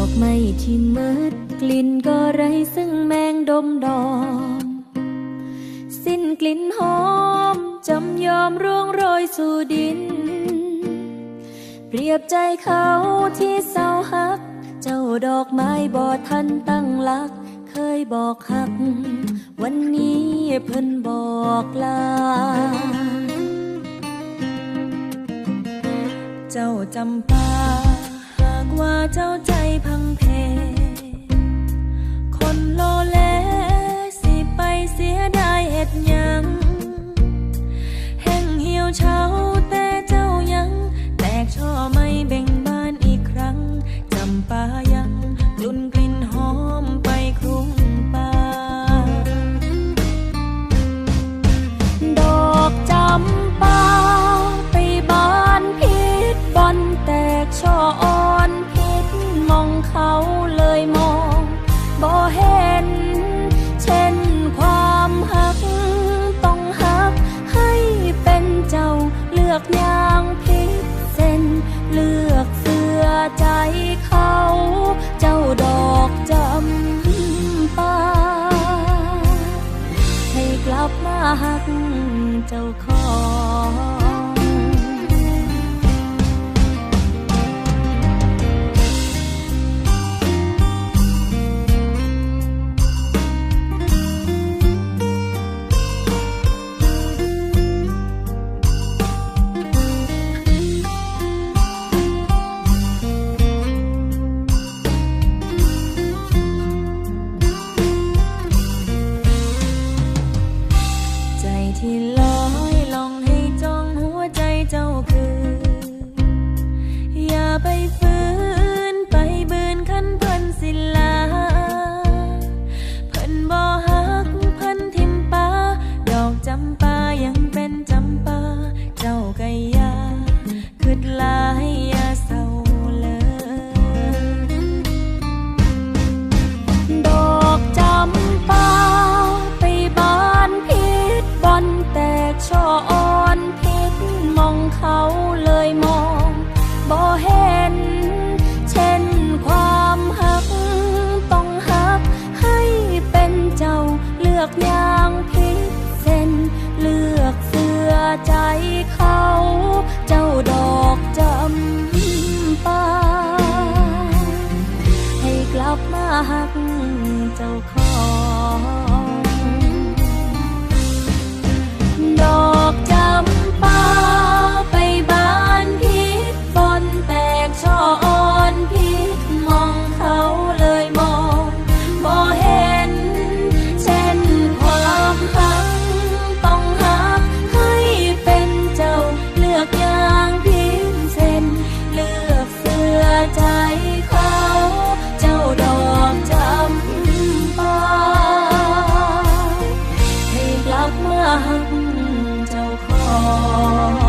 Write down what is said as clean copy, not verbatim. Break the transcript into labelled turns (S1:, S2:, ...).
S1: อกไม้ที่มืดกลิ่นก็ไร้ซึ่งแมงดมดอมสิ้นกลิ่นหอมจำยอมร่วงโรยสู่ดินเปรียบใจเขาที่เศร้าฮักเจ้าดอกไม้บ่ทันตั้งหลักเคยบอกฮักวันนี้เพิ่นบอกลาเจ้าจำปาหากว่าเจ้าใจพังเพคนโลเลสิไปเสียดายเฮ็ดหยังแห้งเหี่ยวเฉาแต่เจ้ายังแตกช่อไม่เบ่งบานอีกครั้งจำปายังกลุ่นกลิ่นหอมไปคลุ้งป่าดอกจำปาไปบานพิษบอนแตกช่ออ่อนพิษมองเขาเลยมองบ่เห็นเช่นความหักต้องหักให้เป็นเจ้าเลือกอย่างพิษเส้นเลือกเสื้อใจเขาเจ้าดอกจำปาให้กลับมาหักเจ้าของที่ลอยลองให้จ้องหัวใจเจ้าคืออย่าไปฝืนไปบืนคันเพิ่นสิลาเพิ่นบ่ฮักเพิ่นทิมปาดอกจำปายังเป็นจำปาเจ้าก็อย่าคิดหลายอย่าเศร้าเลยดอกจำปาไปบานพิษบอนแตกช่ออ่อนพิษมองเขาเลยมองบ่เห็นเช่นความหักต้องหักให้เป็นเจ้าเลือกอย่างพิษเส้นเลือกเสื้อใจเขาเจ้าดอกจำปาให้กลับมาหักเจ้าของดอกจำปาไปบานพิษบอนแตกช่ออ่อนพิษมองเขาเลยมองบ่เห็นเช่นความหักต้องหักให้เป็นเจ้าเลือกอย่างพิเศษเลือกเสื้อใจเขาเจ้าดอกจำปาให้กลับมาหักเจ้าของ